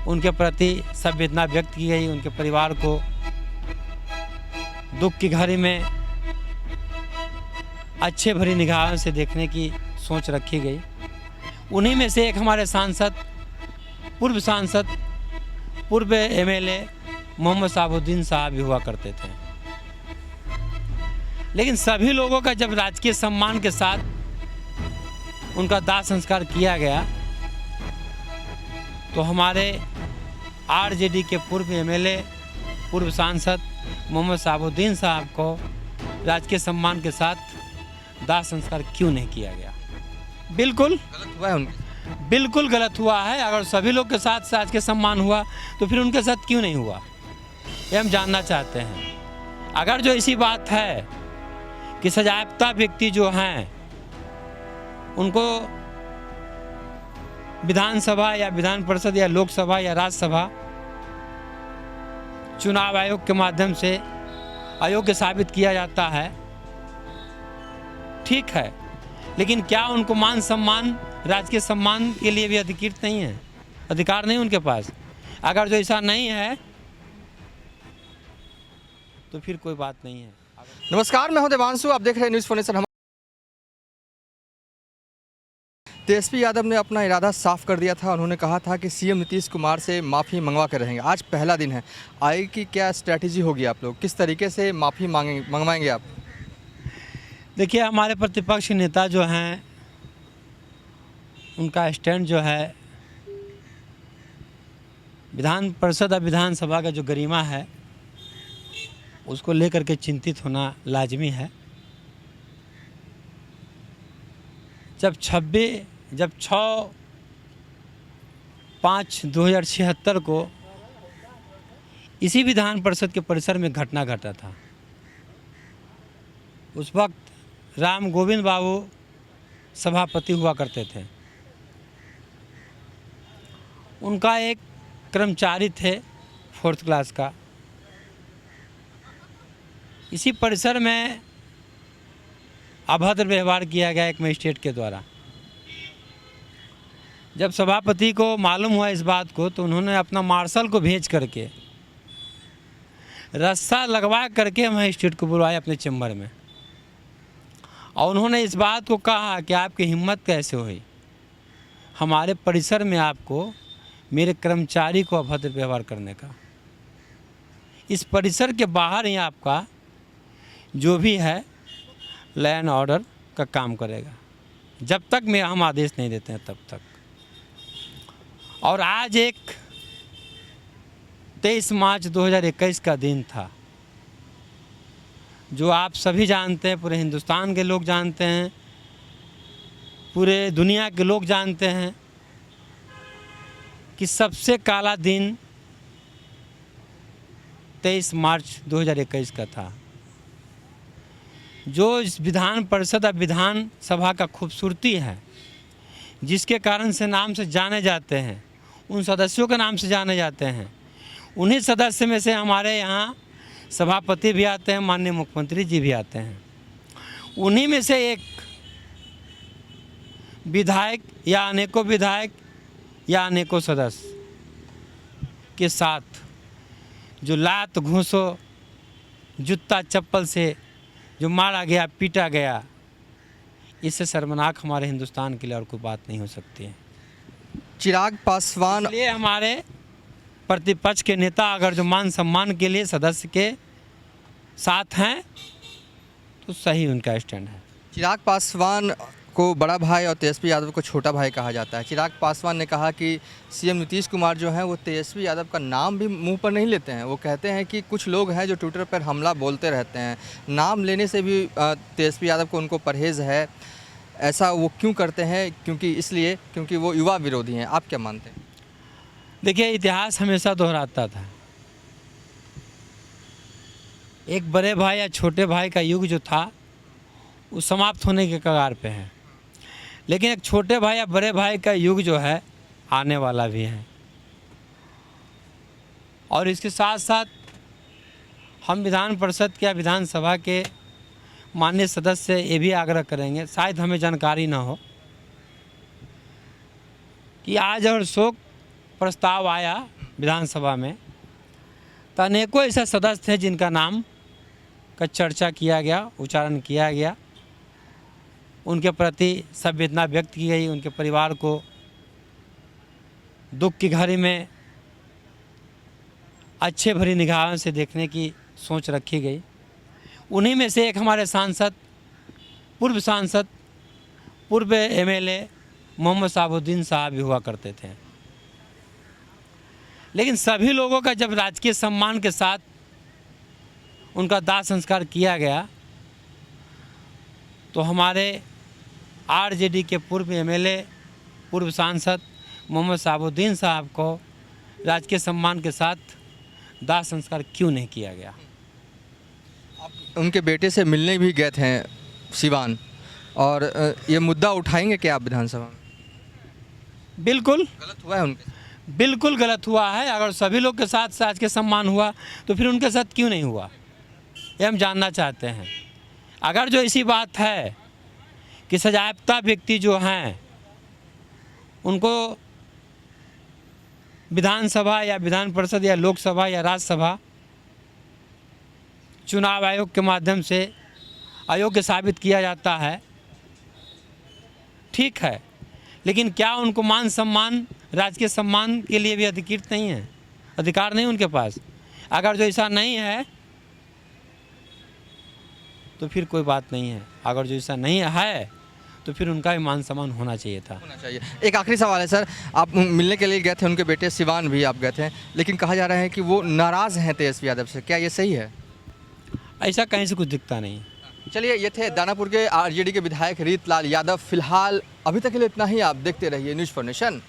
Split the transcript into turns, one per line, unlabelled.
उनके प्रति संवेदना व्यक्त की गई। उनके परिवार को दुख की घड़ी में अच्छे भरी निगाहों से देखने की सोच रखी गई। उन्हीं में से एक हमारे सांसद पूर्व एमएलए मोहम्मद शहाबुद्दीन साहब भी हुआ करते थे। लेकिन सभी लोगों का जब राजकीय सम्मान के साथ उनका दाह संस्कार किया गया तो हमारे आरजेडी के पूर्व एमएलए पूर्व सांसद मोहम्मद शहाबुद्दीन साहब को राजकीय सम्मान के साथ दाह संस्कार क्यों नहीं किया गया? बिल्कुल
गलत हुआ है उनके।
बिल्कुल गलत हुआ है। अगर सभी लोग के साथ राजकीय सम्मान हुआ तो फिर उनके साथ क्यों नहीं हुआ, ये हम जानना चाहते हैं। अगर जो इसी बात है कि सजायाफ्ता व्यक्ति जो हैं उनको विधानसभा या विधान परिषद या लोकसभा या राज्यसभा चुनाव आयोग के माध्यम से अयोग्य साबित किया जाता है, ठीक है, लेकिन क्या उनको मान सम्मान राजकीय सम्मान के लिए भी अधिकृत नहीं है, अधिकार नहीं उनके पास? अगर जो ऐसा नहीं है तो फिर कोई बात नहीं है।
नमस्कार, मैं हूं देवांशु, आप देख रहे हैं न्यूज़ फोनेशन। तेजस्वी यादव ने अपना इरादा साफ कर दिया था। उन्होंने कहा था कि सीएम नीतीश कुमार से माफ़ी मंगवा कर रहेंगे। आज पहला दिन है, आगे की क्या स्ट्रैटेजी होगी? आप लोग किस तरीके से माफ़ी मंगवाएंगे आप?
देखिए, हमारे प्रतिपक्ष नेता जो हैं उनका स्टैंड जो है विधान परिषद और विधानसभा का जो गरिमा है उसको लेकर के चिंतित होना लाजमी है। जब 6/5/2076 को इसी विधान परिषद के परिसर में घटना घटा था, उस वक्त राम गोविंद बाबू सभापति हुआ करते थे। उनका एक कर्मचारी थे 4th क्लास का। इसी परिसर में अभद्र व्यवहार किया गया एक मजिस्ट्रेट के द्वारा। जब सभापति को मालूम हुआ इस बात को तो उन्होंने अपना मार्शल को भेज करके रस्सा लगवा करके मजिस्ट्रेट को बुलवाया अपने चैम्बर में, और उन्होंने इस बात को कहा कि आपकी हिम्मत कैसे हुई हमारे परिसर में आपको मेरे कर्मचारी को अभद्र व्यवहार करने का। इस परिसर के बाहर ही आपका जो भी है लैंड ऑर्डर का काम करेगा, जब तक मैं हम आदेश नहीं देते हैं तब तक। और आज एक 23 मार्च 2021 का दिन था जो आप सभी जानते हैं, पूरे हिंदुस्तान के लोग जानते हैं, पूरे दुनिया के लोग जानते हैं कि सबसे काला दिन 23 मार्च 2021 का था। जो इस विधान परिषद और विधान सभा का खूबसूरती है, जिसके कारण से नाम से जाने जाते हैं, उन सदस्यों के नाम से जाने जाते हैं, उन्हीं सदस्य में से हमारे यहाँ सभापति भी आते हैं, माननीय मुख्यमंत्री जी भी आते हैं। उन्हीं में से एक विधायक या अनेकों विधायक या अनेकों सदस्य के साथ जो लात घूंसों जूता चप्पल से जो मारा गया, पीटा गया, इससे शर्मनाक हमारे हिंदुस्तान के लिए और कोई बात नहीं हो सकती है।
चिराग पासवान,
इसलिए हमारे प्रतिपक्ष के नेता अगर जो मान सम्मान के लिए सदस्य के साथ हैं तो सही उनका स्टैंड है।
चिराग पासवान को बड़ा भाई और तेजस्वी यादव को छोटा भाई कहा जाता है। चिराग पासवान ने कहा कि सीएम नीतीश कुमार जो हैं वो तेजस्वी यादव का नाम भी मुंह पर नहीं लेते हैं। वो कहते हैं कि कुछ लोग हैं जो ट्विटर पर हमला बोलते रहते हैं, नाम लेने से भी तेजस्वी यादव को उनको परहेज़ है। ऐसा वो क्यों करते हैं? क्योंकि वो युवा विरोधी हैं। आप क्या मानते हैं?
देखिए, इतिहास हमेशा दोहराता था। एक बड़े भाई या छोटे भाई का युग जो था वो समाप्त होने के कगार पे है, लेकिन एक छोटे भाई या बड़े भाई का युग जो है आने वाला भी है। और इसके साथ साथ हम विधान परिषद के या विधानसभा के माननीय सदस्य से ये भी आग्रह करेंगे, शायद हमें जानकारी ना हो कि आज और शोक प्रस्ताव आया विधानसभा में तो अनेकों ऐसे सदस्य थे जिनका नाम का चर्चा किया गया, उच्चारण किया गया, उनके प्रति संवेदना व्यक्त की गई, उनके परिवार को दुख की घड़ी में अच्छे भरी निगाहों से देखने की सोच रखी गई। उन्हीं में से एक हमारे सांसद, पूर्व एमएलए मोहम्मद साबुद्दीन साहब भी हुआ करते थे। लेकिन सभी लोगों का जब राजकीय सम्मान के साथ उनका दाह संस्कार किया गया तो हमारे आरजेडी के पूर्व एमएलए, पूर्व सांसद मोहम्मद साबुद्दीन साहब को राजकीय सम्मान के साथ दाह संस्कार क्यों नहीं किया गया?
उनके बेटे से मिलने भी गए थे सिवान, और ये मुद्दा उठाएंगे क्या आप विधानसभा में?
बिल्कुल
गलत हुआ है उनके साथ?
बिल्कुल गलत हुआ है। अगर सभी लोग के साथ राजकीय सम्मान हुआ तो फिर उनके साथ क्यों नहीं हुआ, ये हम जानना चाहते हैं। अगर जो ऐसी बात है कि सजायाफ्ता व्यक्ति जो हैं उनको विधानसभा या विधान परिषद या लोकसभा या राज्यसभा चुनाव आयोग के माध्यम से अयोग्य साबित किया जाता है, ठीक है, लेकिन क्या उनको मान सम्मान, राजकीय सम्मान के लिए भी अधिकृत नहीं है, अधिकार नहीं उनके पास? अगर जो ऐसा नहीं है तो फिर कोई बात नहीं है। अगर जो ऐसा नहीं है तो फिर उनका भी मान सम्मान होना चाहिए था।
होना चाहिए। एक आखिरी सवाल है सर, आप मिलने के लिए गए थे, उनके बेटे सिवान भी आप गए थे, लेकिन कहा जा रहा है कि वो नाराज़ हैं तेजस्वी यादव से, क्या ये सही है?
ऐसा कहीं से कुछ दिखता नहीं।
चलिए, ये थे दानापुर के आरजेडी के विधायक रीतलाल यादव। फिलहाल अभी तक के लिए इतना ही। आप देखते रहिए न्यूज़ फॉर नेशन।